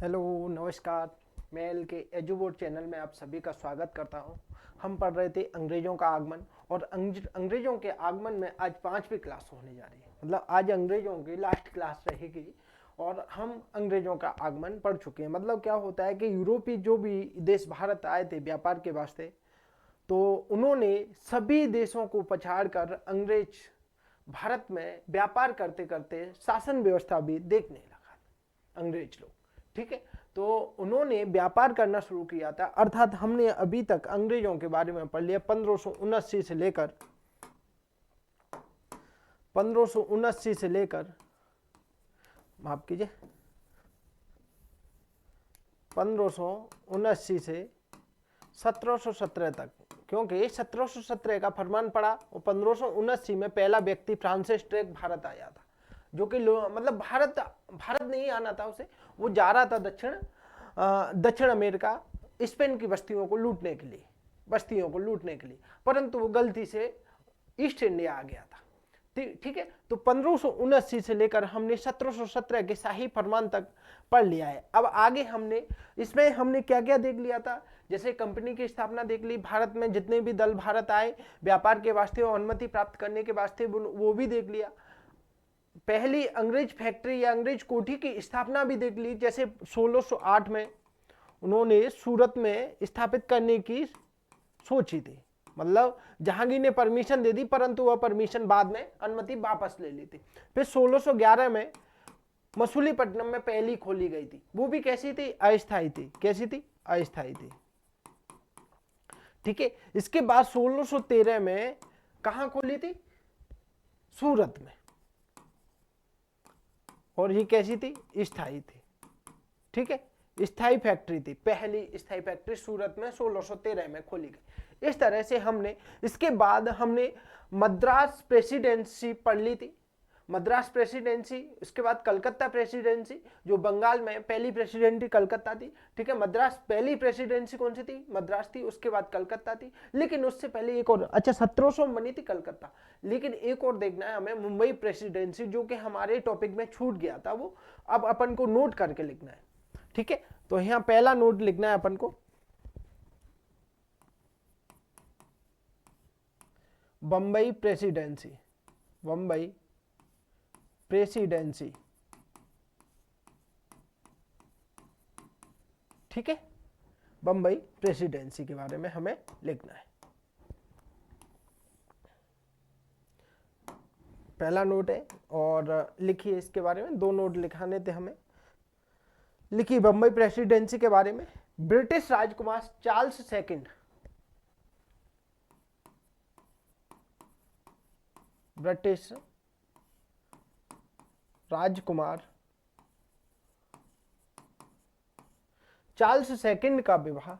Hello, नमस्कार। मैं L के एजुबोर्ड चैनल में आप सभी का स्वागत करता हूं। हम पढ़ रहे थे अंग्रेजों का आगमन और अंग्रेजों के आगमन में आज 5वीं क्लास होने जा रही है। मतलब आज अंग्रेजों की लास्ट क्लास रहेगी और हम अंग्रेजों का आगमन पढ़ चुके हैं। मतलब क्या होता है कि यूरोपीय जो भी देश भारत आए थे व्यापार के वास्ते, तो उन्होंने सभी देशों को पछाड़ कर अंग्रेज भारत में व्यापार करते करते शासन व्यवस्था भी देखने लगा अंग्रेज लोग। ठीक है, तो उन्होंने व्यापार करना शुरू किया था। अर्थात हमने अभी तक अंग्रेजों के बारे में पढ़ लिया 1579 से लेकर 1579 से लेकर माफ कीजिए 1579 से 1717 तक, क्योंकि 1717 का फरमान पड़ा और 1579 में पहला व्यक्ति फ्रांसिस ड्रेक भारत आया था, जो कि मतलब भारत नहीं आना था उसे, वो जा रहा था दक्षिण अमेरिका स्पेन की बस्तियों को लूटने के लिए, परंतु वो गलती से ईस्ट इंडिया आ गया था। ठीक है, तो 1579 से लेकर हमने 1717 के शाही फरमान तक पढ़ लिया है। अब आगे हमने क्या क्या देख लिया था, जैसे कंपनी की स्थापना देख ली, भारत में जितने भी दल भारत आए व्यापार के वास्ते और अनुमति प्राप्त करने के वास्ते वो भी देख लिया। पहली अंग्रेज फैक्ट्री या अंग्रेज कोठी की स्थापना भी देख ली, जैसे 1608 में उन्होंने सूरत में स्थापित करने की सोची थी। मतलब जहांगीर ने परमिशन दे दी, परंतु वह परमिशन बाद में अनुमति वापस ले ली थी। फिर 1611 में मसूलीपट्टनम में पहली खोली गई थी, वो भी कैसी थी, अस्थायी थी। कैसी थी, अस्थायी थी। ठीक है, इसके बाद 1613 में कहां खोली थी, सूरत में, और ये कैसी थी, स्थायी थी। ठीक है, स्थायी फैक्ट्री थी, पहली स्थायी फैक्ट्री सूरत में 1613 में खोली गई। इस तरह से इसके बाद हमने मद्रास प्रेसिडेंसी पढ़ ली थी। मद्रास प्रेसिडेंसी, उसके बाद कलकत्ता प्रेसिडेंसी, जो बंगाल में पहली प्रेसिडेंसी कलकत्ता थी। ठीक है, मद्रास पहली प्रेसिडेंसी कौन सी थी, मद्रास थी, उसके बाद कलकत्ता थी। लेकिन उससे पहले एक और, अच्छा 1700 में बनी थी कलकत्ता, लेकिन एक और देखना है हमें, मुंबई प्रेसिडेंसी, जो कि हमारे टॉपिक में छूट गया था, वो अब अपन को नोट करके लिखना है। ठीक है, तो यहां पहला नोट लिखना है अपन को, बंबई प्रेसिडेंसी। बंबई प्रेसिडेंसी। ठीक है, बंबई प्रेसिडेंसी के बारे में हमें लिखना है। पहला नोट है, और लिखिए इसके बारे में, दो नोट लिखाने थे हमें। लिखिए बंबई प्रेसिडेंसी के बारे में, ब्रिटिश राजकुमार चार्ल्स सेकंड, ब्रिटिश राजकुमार चार्ल्स सेकंड का विवाह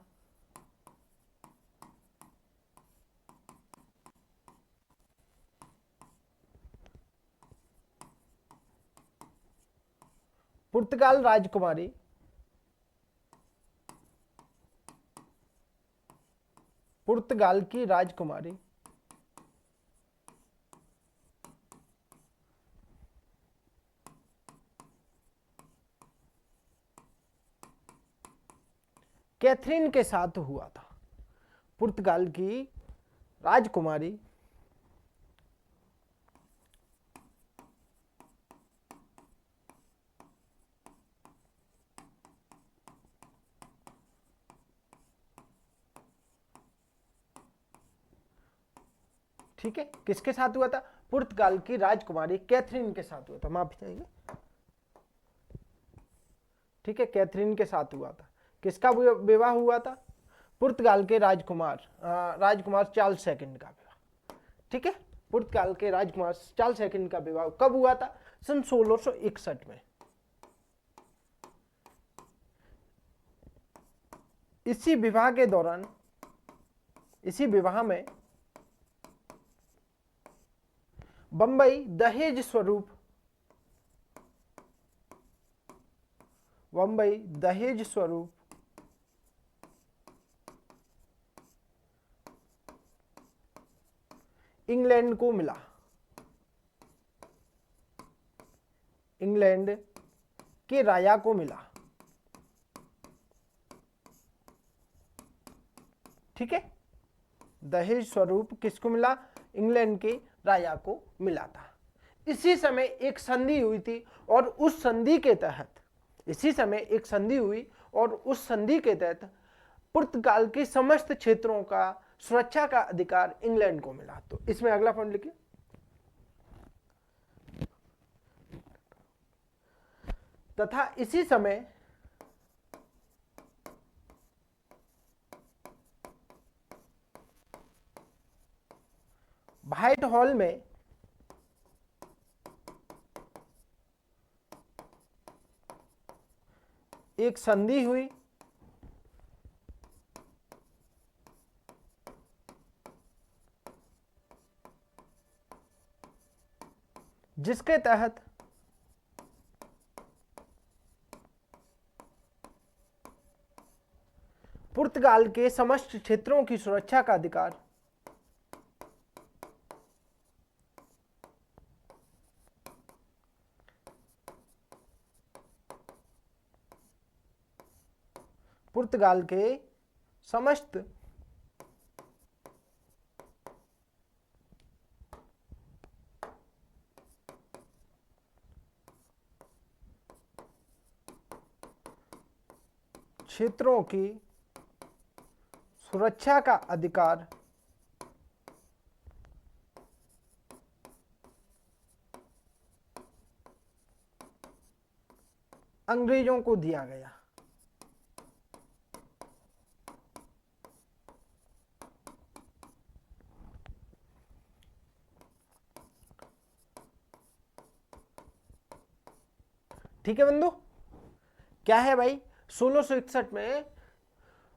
पुर्तगाल राजकुमारी पुर्तगाल की राजकुमारी कैथरीन के साथ हुआ था। पुर्तगाल की राजकुमारी ठीक है, किसके साथ हुआ था, पुर्तगाल की राजकुमारी कैथरीन के साथ हुआ था। माफी चाहेंगे। ठीक है, कैथरीन के साथ हुआ था। किसका विवाह हुआ था, पुर्तगाल के राजकुमार चार्ल्स सेकंड का विवाह। ठीक है, पुर्तगाल के राजकुमार चार्ल्स सेकंड का विवाह कब हुआ था, सन 1661 में। इसी विवाह में बंबई दहेज स्वरूप इंग्लैंड को मिला। इंग्लैंड के राजा को मिला। ठीक है, दहेज स्वरूप किसको मिला? इंग्लैंड के राजा को मिला था। इसी समय एक संधि हुई थी और उस संधि के तहत, इसी समय एक संधि हुई और उस संधि के तहत पुर्तगाल के समस्त क्षेत्रों का सुरक्षा का अधिकार इंग्लैंड को मिला। तो इसमें अगला पॉइंट लिखिए, तथा इसी समय व्हाइट हॉल में एक संधि हुई जिसके तहत पुर्तगाल के समस्त क्षेत्रों की सुरक्षा का अधिकार पुर्तगाल के समस्त क्षेत्रों की सुरक्षा का अधिकार अंग्रेजों को दिया गया। ठीक है बंधु, क्या है भाई? 1661 में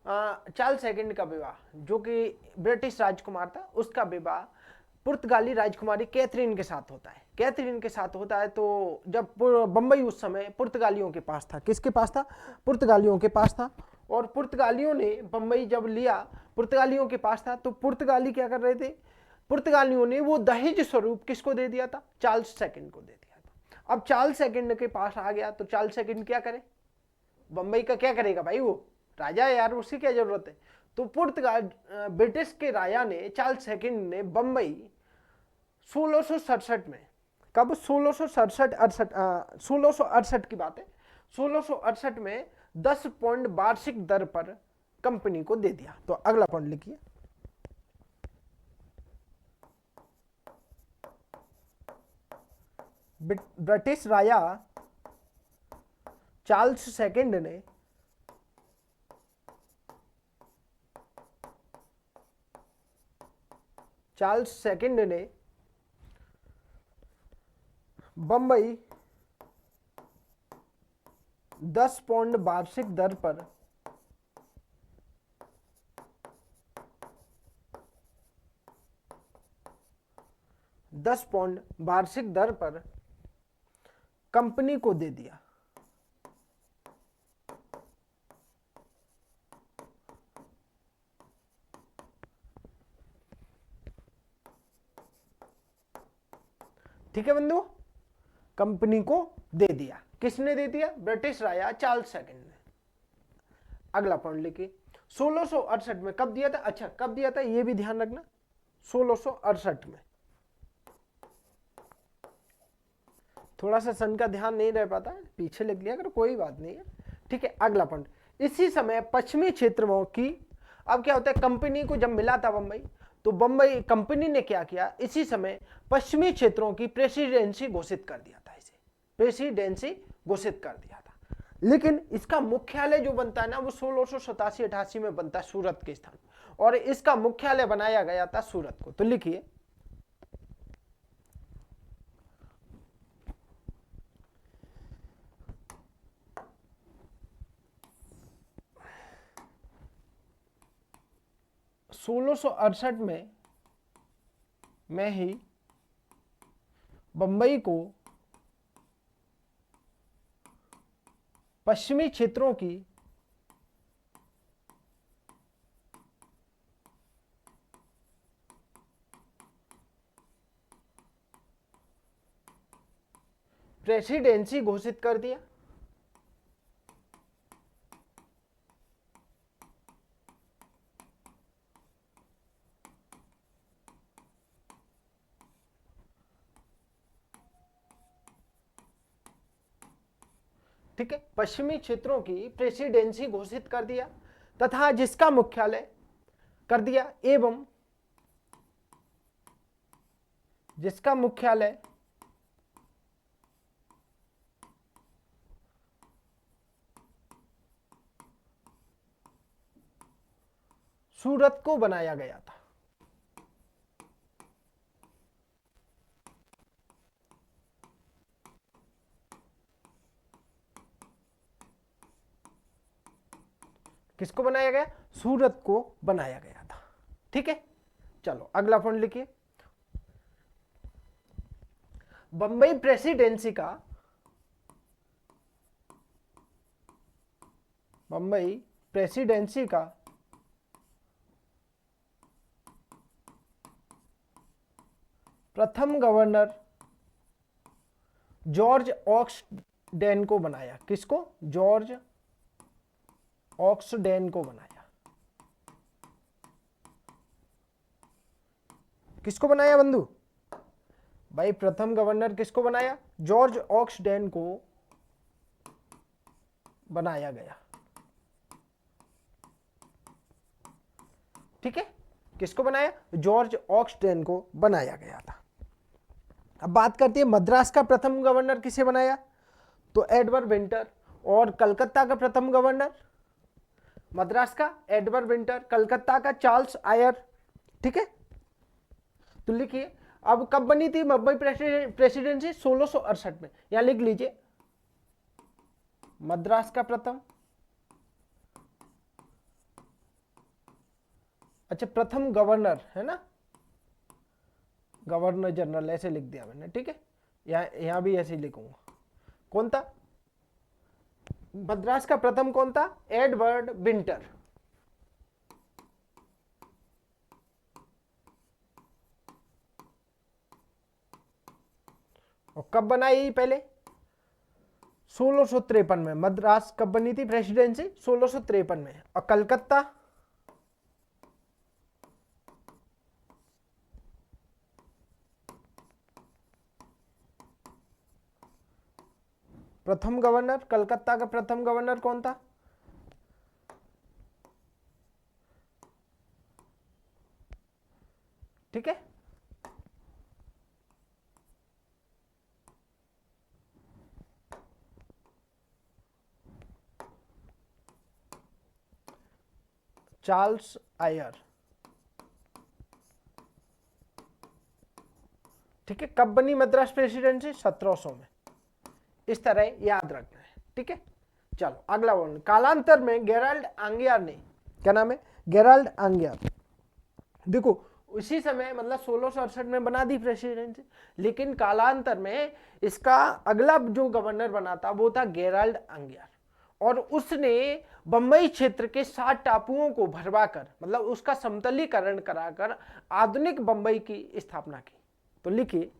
चार्ल्स सेकंड का विवाह, जो कि ब्रिटिश राजकुमार था, उसका विवाह पुर्तगाली राजकुमारी कैथरीन के साथ होता है। कैथरीन के साथ होता है तो जब बंबई उस समय पुर्तगालियों के पास था। किसके पास था? पुर्तगालियों के पास था। और पुर्तगालियों ने बंबई जब लिया, पुर्तगालियों के पास था, तो पुर्तगाली क्या कर रहे थे? पुर्तगालियों ने वो दहेज स्वरूप किसको दे दिया था? चार्ल्स सेकंड को दे दिया था। अब चार्ल्स सेकंड के पास आ गया तो चार्ल्स सेकंड क्या करे? बंबई का क्या करेगा भाई? वो राजा है यार, उसकी क्या जरूरत है? तो पुर्तगाल ब्रिटिश के राजा ने, चार्ल्स सेकंड ने बंबई 1667 में, कब? 1668 की बात है। 1668 में 10 पौंड वार्षिक दर पर कंपनी को दे दिया। तो अगला पॉइंट लिखिए, ब्रिटिश राजा चार्ल्स सेकंड ने बंबई 10 पौंड वार्षिक दर पर कंपनी को दे दिया। ठीक है बंधु, कंपनी को दे दिया। किसने दे दिया? ब्रिटिश राजा चार्ल्स सेकंड ने। अगला पॉइंट लिखिए, 1668 में कब दिया था? अच्छा, कब दिया था ये भी ध्यान रखना, 1668 में। थोड़ा सा सन का ध्यान नहीं रह पाता, पीछे लिख लिया अगर, कोई बात नहीं है। ठीक है, अगला पॉइंट, इसी समय पश्चिमी क्षेत्रों की, अब क्या होता है, कंपनी को जब मिला था बंबई, तो बंबई कंपनी ने क्या किया, इसी समय पश्चिमी क्षेत्रों की प्रेसिडेंसी घोषित कर दिया था। इसे प्रेसिडेंसी घोषित कर दिया था, लेकिन इसका मुख्यालय जो बनता है ना, वो 1687-88 में बनता है सूरत के स्थान, और इसका मुख्यालय बनाया गया था सूरत को। तो लिखिए, सोलह सौ अड़सठ में ही बंबई को पश्चिमी क्षेत्रों की प्रेसिडेंसी घोषित कर दिया। ठीक है, पश्चिमी क्षेत्रों की प्रेसिडेंसी घोषित कर दिया तथा जिसका मुख्यालय कर दिया एवं जिसका मुख्यालय सूरत को बनाया गया था। किसको बनाया गया? सूरत को बनाया गया था। ठीक है, चलो अगला पॉइंट लिखिए। बंबई प्रेसिडेंसी का प्रथम गवर्नर जॉर्ज ऑक्सडेन को बनाया। किसको? जॉर्ज ऑक्सडेन को बनाया। किसको बनाया बंधु? भाई प्रथम गवर्नर किसको बनाया? जॉर्ज ऑक्सडेन को बनाया गया। ठीक है, किसको बनाया? जॉर्ज ऑक्सडेन को बनाया गया था। अब बात करते हैं मद्रास का प्रथम गवर्नर किसे बनाया? तो एडवर्ड विंटर। और कलकत्ता का प्रथम गवर्नर, मद्रास का एडवर्ड विंटर, कलकत्ता का चार्ल्स आयर। ठीक है, तो लिखिए अब कब बनी थी बंबई प्रेसिडेंसी? 1668 में। यहां लिख लीजिए मद्रास का प्रथम, अच्छा प्रथम गवर्नर है ना, गवर्नर जनरल ऐसे लिख दिया मैंने। ठीक है, यहां भी ऐसे ही लिखूंगा। कौन था मद्रास का प्रथम? कौन था? Edward winter. और कब बनाई? पहले 1653 में। मद्रास कब बनी थी प्रेसिडेंसी? 1653 में। और कलकत्ता प्रथम गवर्नर, कलकत्ता का प्रथम गवर्नर कौन था? ठीक है, चार्ल्स आयर। ठीक है, कब बनी मद्रास प्रेसिडेंसी? 1700 में। इस तरह याद रखना है। ठीक है, चलो अगला वन। कालांतर में गेराल्ड आंगियार ने, क्या नाम है? गेराल्ड आंगियार। देखो उसी समय मतलब 1668 में बना दी प्रेसिडेंसी, लेकिन कालांतर में इसका अगला जो गवर्नर बना था वो था गेराल्ड आंगियार। और उसने बंबई क्षेत्र के 7 टापुओं को भरवाकर मतलब उसका समतलीकरण कराकर आधुनिक बंबई की स्थापना की। तो लिखिए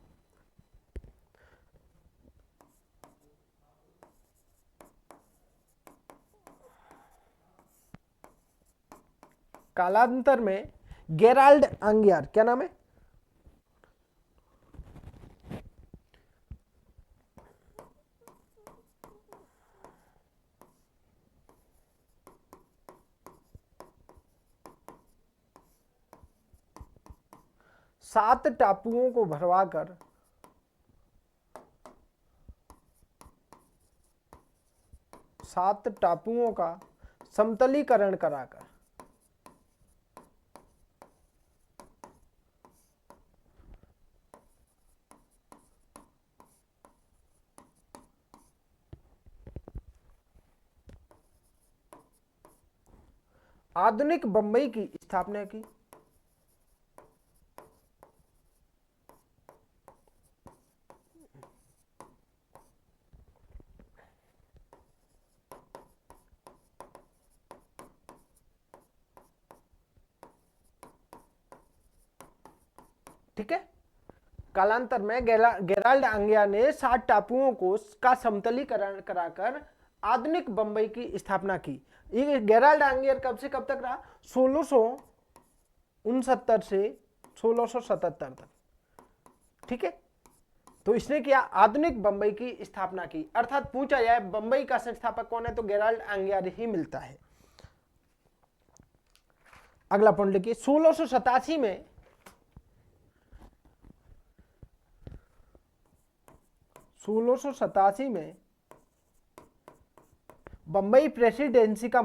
कालांतर में गेराल्ड आंगियार, क्या नाम है? सात टापुओं को भरवाकर सात टापुओं का समतलीकरण कराकर आधुनिक बंबई की स्थापना की। ठीक है, कालांतर में गेराल्ड आंगियार ने 7 टापुओं को का समतलीकरण कराकर आधुनिक बंबई की स्थापना की। ये गेराल्ड आंगियार कब से कब तक रहा? 1669 से 1677 तक। ठीक है, तो इसने क्या, आधुनिक बंबई की स्थापना की। अर्थात पूछा जाए बंबई का संस्थापक कौन है, तो गेराल्ड एंगियर ही मिलता है। अगला पॉइंट लिखिए, 1687 में बंबई प्रेसिडेंसी का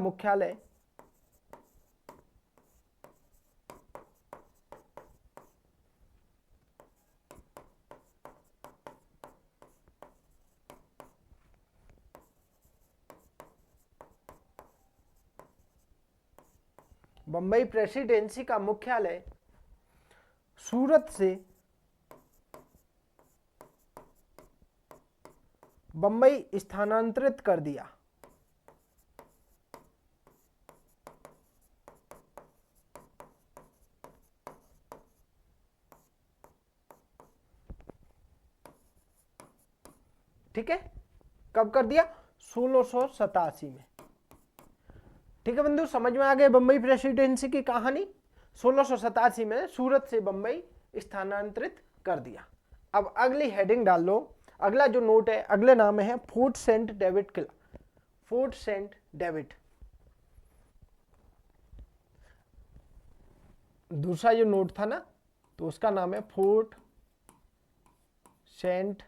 मुख्यालय सूरत से बंबई स्थानांतरित कर दिया। ठीक है, कब कर दिया, 1687 में। ठीक है बंधु, समझ में आ गए बंबई प्रेसिडेंसी की कहानी। 1687 में सूरत से बंबई स्थानांतरित कर दिया। अब अगली हेडिंग डाल लो, अगला जो नोट है, अगले नाम है फोर्ट सेंट डेविड किला। फोर्ट सेंट डेविड, दूसरा जो नोट था ना, तो उसका नाम है फोर्ट सेंट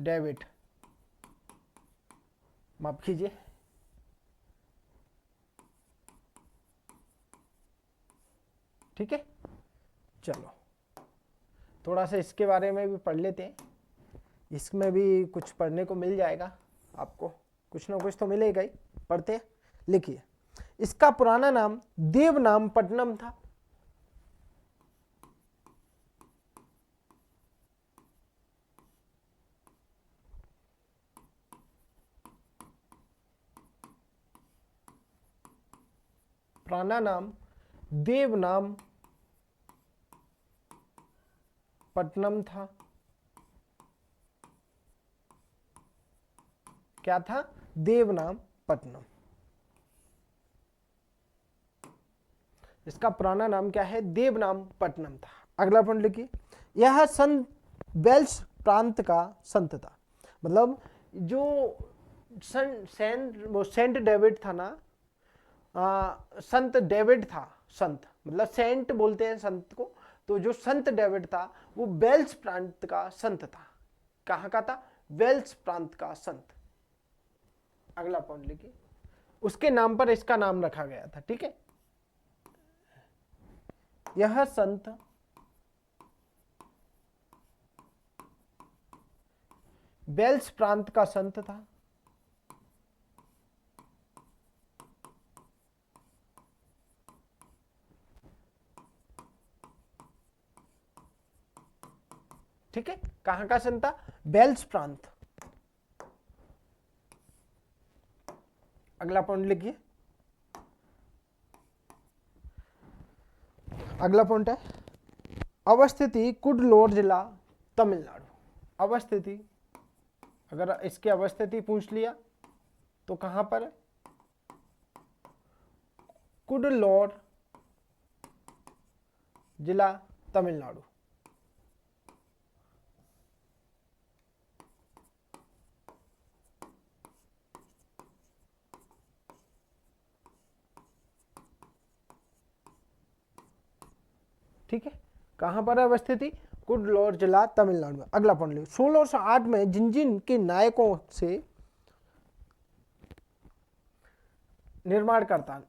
डेविड, माफ कीजिए, ठीक है। चलो थोड़ा सा इसके बारे में भी पढ़ लेते हैं, इसमें भी कुछ पढ़ने को मिल जाएगा आपको, कुछ ना कुछ तो मिलेगा ही। पढ़ते हैं, लिखिए, इसका पुराना नाम देवनामपट्टनम था। पुराना नाम देवनामपट्टनम था। क्या था, देवनामपट्टनम। इसका पुराना नाम क्या है, देवनामपट्टनम था। अगला पॉइंट लिखिए, यह संत वेल्स प्रांत का संत था। मतलब जो सेंट डेविड था ना, संत डेविड था, संत मतलब सेंट बोलते हैं संत को, तो जो संत डेविड था वो वेल्स प्रांत का संत था। कहाँ का था, वेल्स प्रांत का संत। अगला पॉइंट लिखिए, उसके नाम पर इसका नाम रखा गया था। ठीक है, यह संत वेल्स प्रांत का संत था। ठीक है, कहां का संत था, वेल्स प्रांत। अगला पॉइंट लिखिए, अगला पॉइंट है अवस्थिति कुडलोर जिला तमिलनाडु। अवस्थिति, अगर इसकी अवस्थिति पूछ लिया तो कहां पर है, कुडलोर जिला तमिलनाडु। ठीक है, कहां पर है अवस्थिति, कुडलोर जिला तमिलनाडु में। अगला पॉइंट लिखिए, 1608 में जिंजिन के नायकों से निर्माण करता,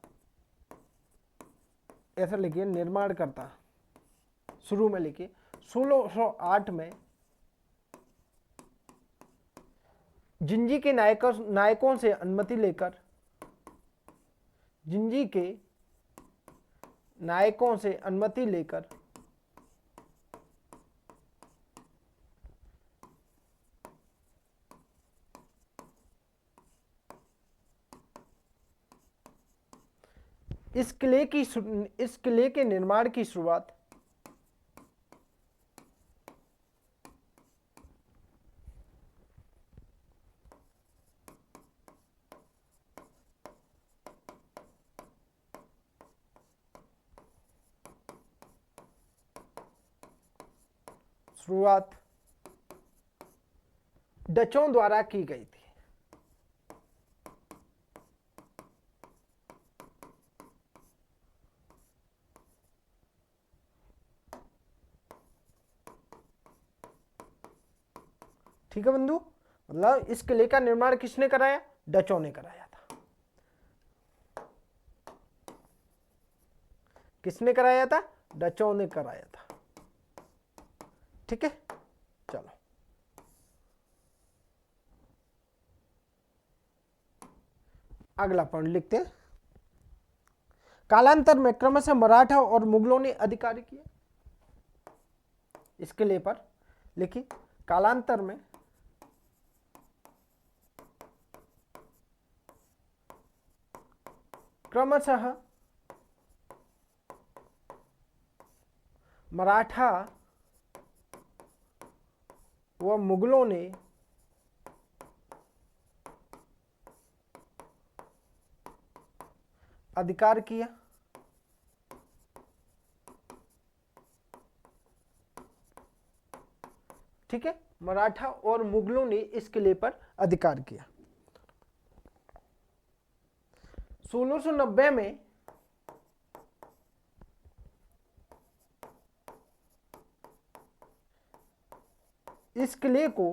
ऐसा लिखिए निर्माण करता, शुरू में लिखिए 1608 में जिंजी के नायकों से अनुमति लेकर, जिंजी के नायकों से अनुमति लेकर इस किले के निर्माण की शुरुआत शुरुआत डचों द्वारा की गई थी। ठीक है बंधु, मतलब इस किले का निर्माण किसने कराया? डचों ने कराया था। किसने कराया था? डचों ने कराया था। ठीक है, चलो अगला पॉइंट लिखते हैं। कालांतर में क्रमशः मराठा और मुगलों ने अधिकार किया इस किले पर। लिखिए, कालांतर में क्रमशः मराठा व मुगलों ने अधिकार किया। ठीक है, मराठा और मुगलों ने इस किले पर अधिकार किया। 1690 में इस किले को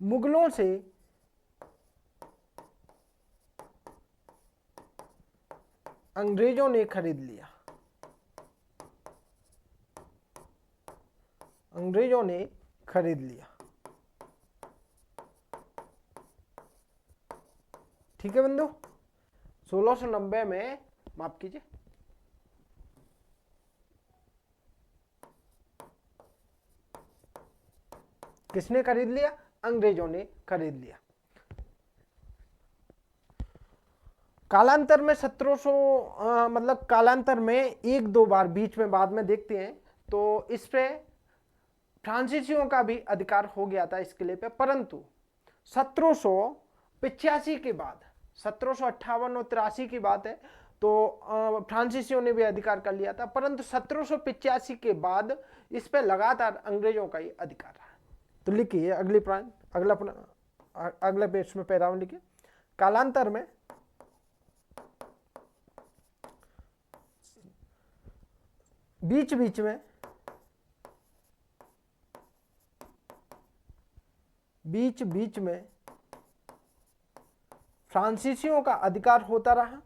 मुगलों से अंग्रेजों ने खरीद लिया। अंग्रेजों ने खरीद लिया। ठीक है बंधु, 1690 में, माफ कीजिए, किसने खरीद लिया? अंग्रेजों ने खरीद लिया। कालांतर में 1700 मतलब कालांतर में एक दो बार बीच में बाद में देखते हैं तो इस पे फ्रांसीसियों का भी अधिकार हो गया था इस किले पे, परंतु 1785 के बाद, 1758 और 83 की बात है, तो फ्रांसीसियों ने भी अधिकार कर लिया था, परंतु 1785 के बाद इस पे लगातार अंग्रेजों का ही अधिकार रहा। तो लिखिए अगली पॉइंट, अगला पेज में पैराग्राफ लिखिए। कालांतर में बीच बीच में फ्रांसीसियों का अधिकार होता रहा।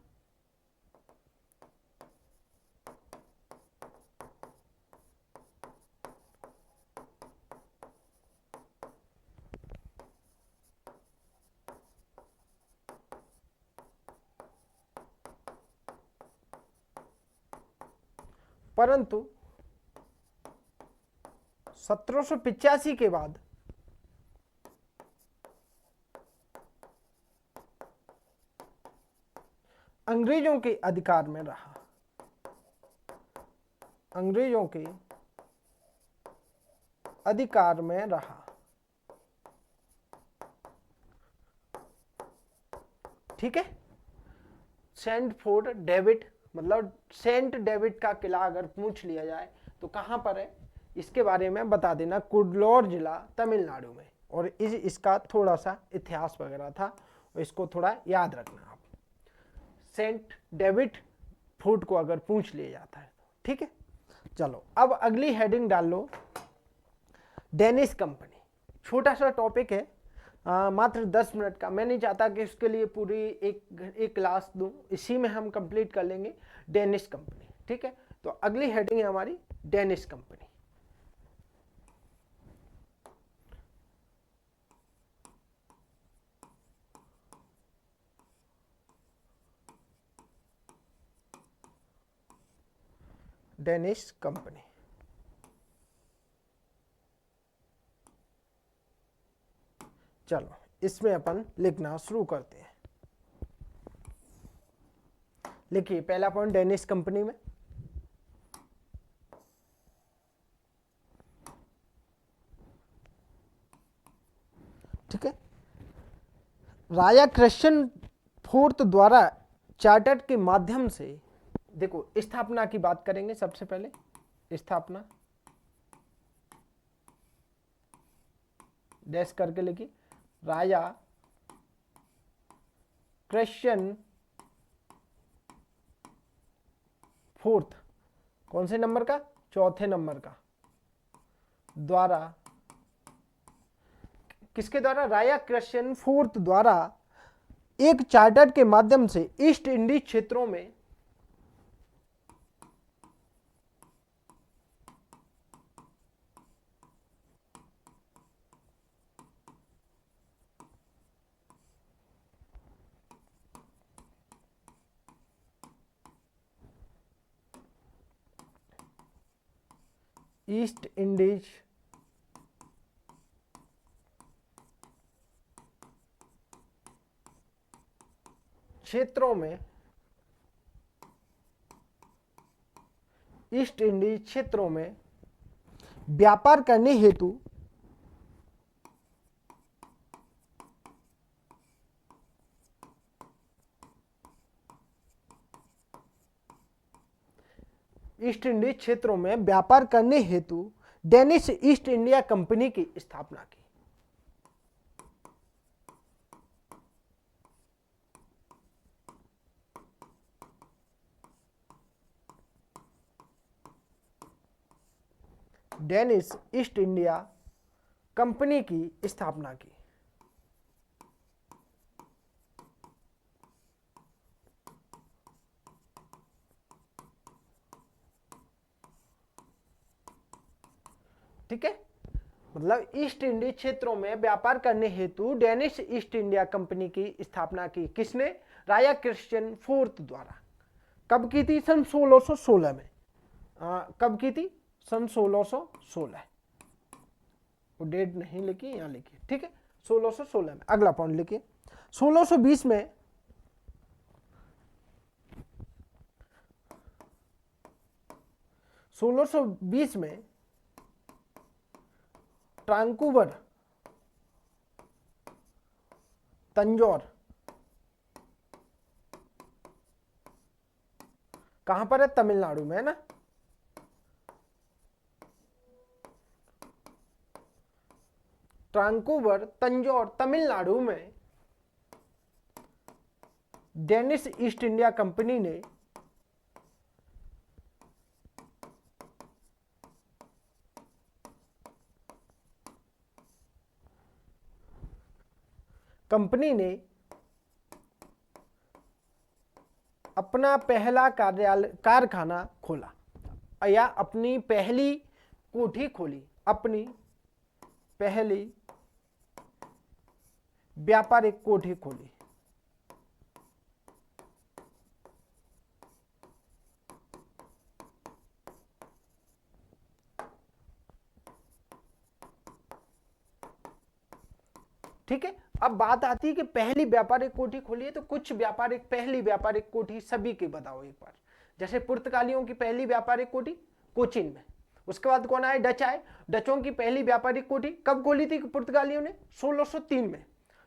परंतु 1785 के बाद अंग्रेजों के अधिकार में रहा। अंग्रेजों के अधिकार में रहा। ठीक है, सेंट फोर्ट डेविड, मतलब सेंट डेविड का किला अगर पूछ लिया जाए तो कहां पर है, इसके बारे में बता देना। कुडलोर जिला, तमिलनाडु में। और इसका थोड़ा सा इतिहास वगैरह था, और इसको थोड़ा याद रखना आप, सेंट डेविड फोर्ट को अगर पूछ लिया जाता है। ठीक है, चलो अब अगली हेडिंग डाल लो, डेनिश कंपनी। छोटा सा टॉपिक है, मात्र 10 मिनट का। मैं नहीं चाहता कि उसके लिए पूरी एक क्लास दूं, इसी में हम कंप्लीट कर लेंगे डेनिश कंपनी। ठीक है, तो अगली हेडिंग है हमारी डेनिश कंपनी। डेनिश कंपनी, चलो इसमें अपन लिखना शुरू करते हैं। लिखिए पहला पॉइंट डेनिश कंपनी में, ठीक है, राजा क्रिश्चियन फोर्थ द्वारा चार्टर के माध्यम से, देखो स्थापना की बात करेंगे सबसे पहले। स्थापना डैश करके लिखिए, राजा क्रिश्चियन फोर्थ, कौन से नंबर का? चौथे नंबर का, द्वारा, किसके द्वारा? राजा क्रिश्चियन फोर्थ द्वारा एक चार्टर के माध्यम से ईस्ट इंडीज क्षेत्रों में ईस्ट इंडीज क्षेत्रों में, ईस्ट इंडीज क्षेत्रों में व्यापार करने हेतु ईस्ट इंडीज क्षेत्रों में व्यापार करने हेतु डेनिश ईस्ट इंडिया कंपनी की स्थापना की। डेनिश ईस्ट इंडिया कंपनी की स्थापना की। ठीक है, मतलब ईस्ट इंडीज क्षेत्रों में व्यापार करने हेतु डेनिश ईस्ट इंडिया कंपनी की स्थापना की। किसने? राजा क्रिश्चियन फोर्थ द्वारा। कब की थी? सन 1616 में। कब की थी? सन 1616। वो डेट नहीं लिखी, यहां लिखी, ठीक है, 1616 में। अगला पॉइंट लिखिए, 1620 में ट्रांकूवर, तंजौर, कहां पर है? तमिलनाडु में है ना। ट्रांकूवर, तंजौर, तमिलनाडु में डेनिश ईस्ट इंडिया कंपनी ने अपना पहला कारखाना खोला, या अपनी पहली कोठी खोली, अपनी पहली व्यापारिक कोठी खोली। ठीक है, अब बात आती है कि पहली व्यापारिक कोठी खोली है, तो कुछ पहली व्यापारिक कोठी सभी की बताओ एक बार। जैसे पुर्तगालियों की पहली व्यापारिक कोठी कोचीन में। उसके बाद कौन आए? डच आए। डचों की पहली व्यापारिक कोठी कब खोली थी पुर्तगालियों ने? 1603 में।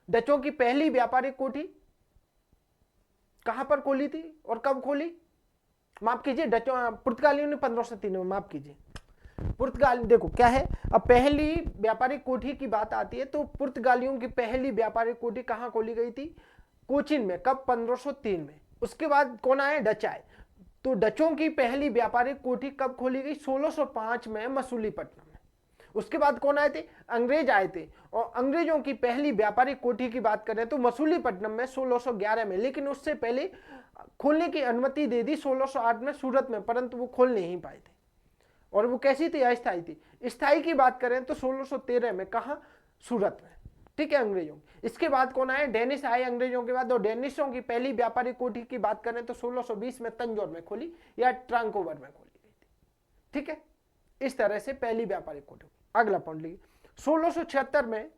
डचों की पहली व्यापारिक कोठी कहां पर खोली थी और कब खोली? माफ कीजिए, पुर्तगालियों ने 1503 में, माफ कीजिए। पुर्तगाल, देखो क्या है, अब पहली व्यापारिक कोठी की बात आती है तो पुर्तगालियों की पहली व्यापारिक कोठी कहां खोली गई थी? कोचीन में। कब? 1503 में। उसके बाद कौन आए? डच आए। तो डचों की पहली व्यापारिक कोठी कब खोली गई? 1605 में मसूलीपट्टनम में। उसके बाद कौन आए थे? अंग्रेज आए थे, और अंग्रेजों की पहली व्यापारिक कोठी की बात करें तो मसूलीपट्टनम में 1611 में। लेकिन उससे पहले खोलने की अनुमति दे दी 1608 में सूरत में, परंतु वो खोल नहीं पाए थे। और वो कैसी थी? अस्थायी थी। स्थायी की बात करें तो 1613 में। कहा? सूरत में। ठीक है, अंग्रेजों। इसके बाद कौन आए? डेनिश आए अंग्रेजों के बाद। और डेनिशों की पहली व्यापारिक कोठी की बात करें तो 1620 में तंजौर में खोली, या ट्रांकोवर में खोली गई थी। ठीक है, इस तरह से पहली व्यापारिक कोठी। अगला पॉइंट लीजिए, 1676 में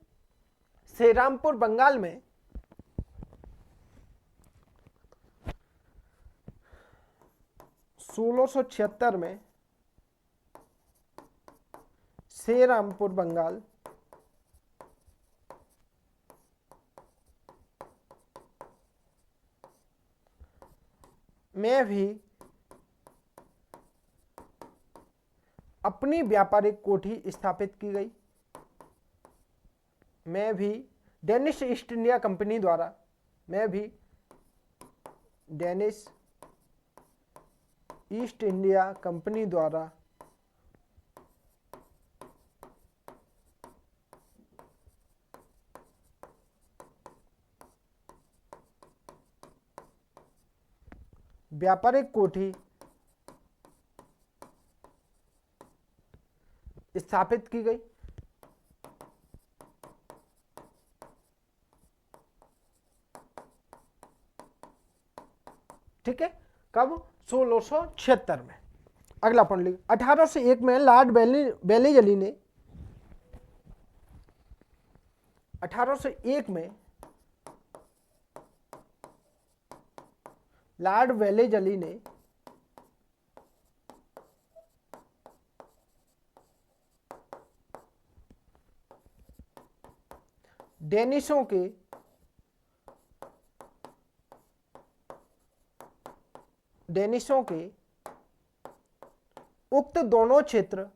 श्रीरामपुर बंगाल में 1676 में श्रीरामपुर बंगाल में भी अपनी व्यापारिक कोठी स्थापित की गई। में भी डेनिश ईस्ट इंडिया कंपनी द्वारा, में भी डेनिश ईस्ट इंडिया कंपनी द्वारा व्यापारिक कोठी स्थापित की गई। ठीक है, कब? 1676 में। अगला पॉइंट लिख, 1801 में लॉर्ड वेलेजली ने 1801 में लॉर्ड वेलेजली ने डेनिशों के उक्त दोनों क्षेत्र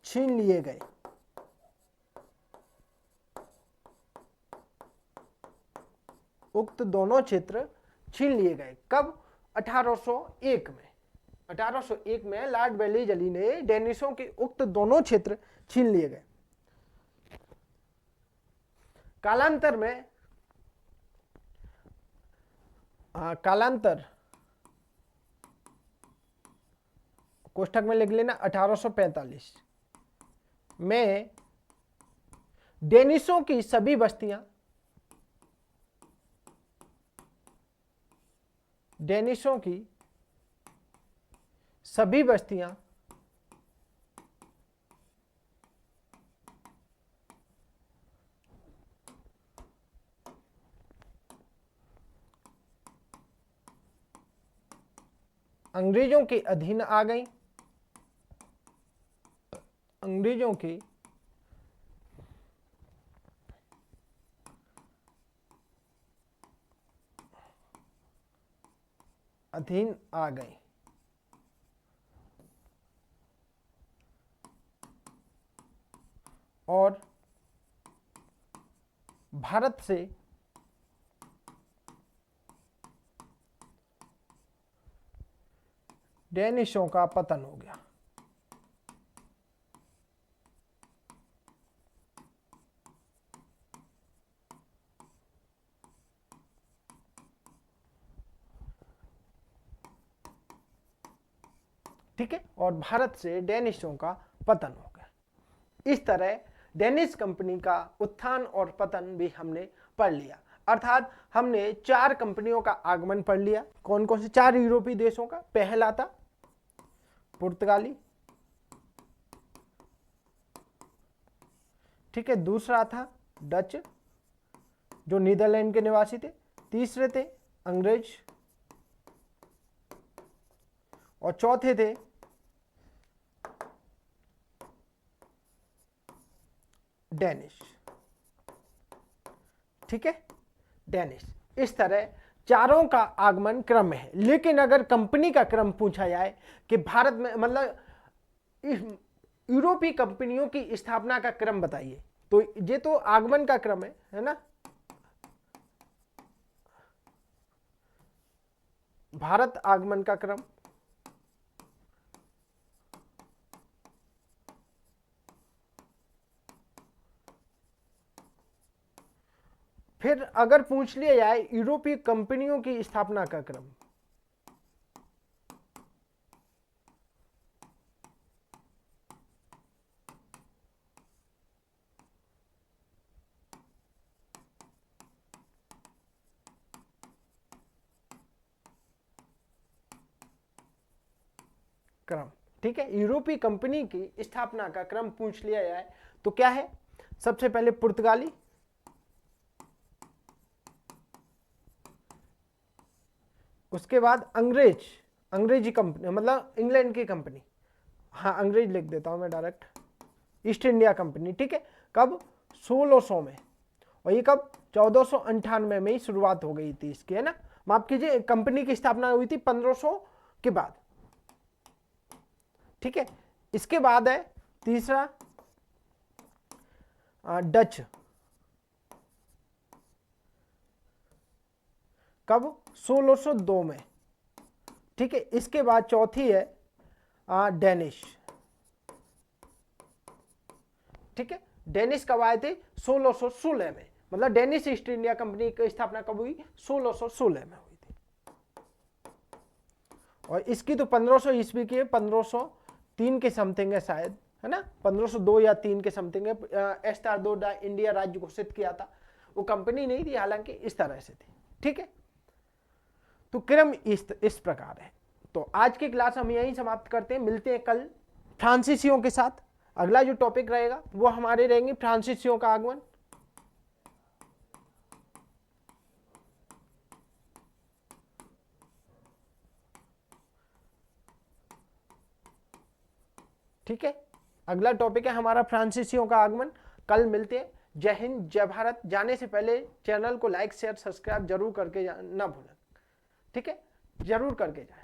छीन लिए गए। उक्त दोनों क्षेत्र छीन लिए गए। कब? 1801 में। 1801 में लॉर्ड वेलेजली ने डेनिशों के उक्त दोनों क्षेत्र छीन लिए गए। कालांतर में कोष्ठक में लिख लेना 1845 में डेनिशों की सभी बस्तियां अंग्रेजों के अधीन आ गई। अंग्रेजों के अधीन आ गई। और भारत से डेनिशों का पतन हो गया। ठीक है, और भारत से डेनिशों का पतन हो गया। इस तरह डेनिश कंपनी का उत्थान और पतन भी हमने पढ़ लिया। अर्थात हमने 4 कंपनियों का आगमन पढ़ लिया। कौन कौन से? 4 यूरोपीय देशों का। पहला था पुर्तगाली, ठीक है। दूसरा था डच, जो नीदरलैंड के निवासी थे। तीसरे थे अंग्रेज, और चौथे थे डेनिश। ठीक है, डेनिश। इस तरह चारों का आगमन क्रम है। लेकिन अगर कंपनी का क्रम पूछा जाए कि भारत में, मतलब यूरोपीय कंपनियों की स्थापना का क्रम बताइए, तो ये तो आगमन का क्रम है ना। भारत आगमन का क्रम, फिर अगर पूछ लिया जाए यूरोपीय कंपनियों की स्थापना का क्रम, क्रम, ठीक है, यूरोपीय कंपनी की स्थापना का क्रम पूछ लिया जाए तो क्या है? सबसे पहले पुर्तगाली, उसके बाद अंग्रेजी कंपनी, मतलब इंग्लैंड की कंपनी। हाँ, अंग्रेज लिख देता हूं मैं डायरेक्ट। ईस्ट इंडिया कंपनी, ठीक है। कब? 1600 में, और ये कब 1498 में ही शुरुआत हो गई थी इसकी, है ना। माफ कीजिए, कंपनी की स्थापना हुई थी 1500 के बाद, ठीक है। इसके बाद है तीसरा डच, कब 1602 में, ठीक है। इसके बाद चौथी है डेनिश, ठीक है। डेनिश कब आए थे 1616 में, मतलब डेनिश ईस्ट इंडिया कंपनी की स्थापना कब हुई 1616 में हुई थी। और इसकी तो 1500 ईस्वी की है, 1503 के समथिंग है शायद, है ना, 1502 या 3 के समथिंग है। एस्टाडो दा इंडिया राज्य घोषित किया था, वो कंपनी नहीं थी, हालांकि इस तरह से थी, ठीक है। तो क्रम इस प्रकार है। तो आज की क्लास हम यहीं समाप्त करते हैं, मिलते हैं कल फ्रांसीसियों के साथ। अगला जो टॉपिक रहेगा वो हमारे रहेंगे फ्रांसीसियों का आगमन, ठीक है। अगला टॉपिक है हमारा फ्रांसीसियों का आगमन। कल मिलते हैं। जय हिंद, जय भारत। जाने से पहले चैनल को लाइक शेयर सब्सक्राइब जरूर करके ना भूलें, ठीक है, जरूर करके जाए।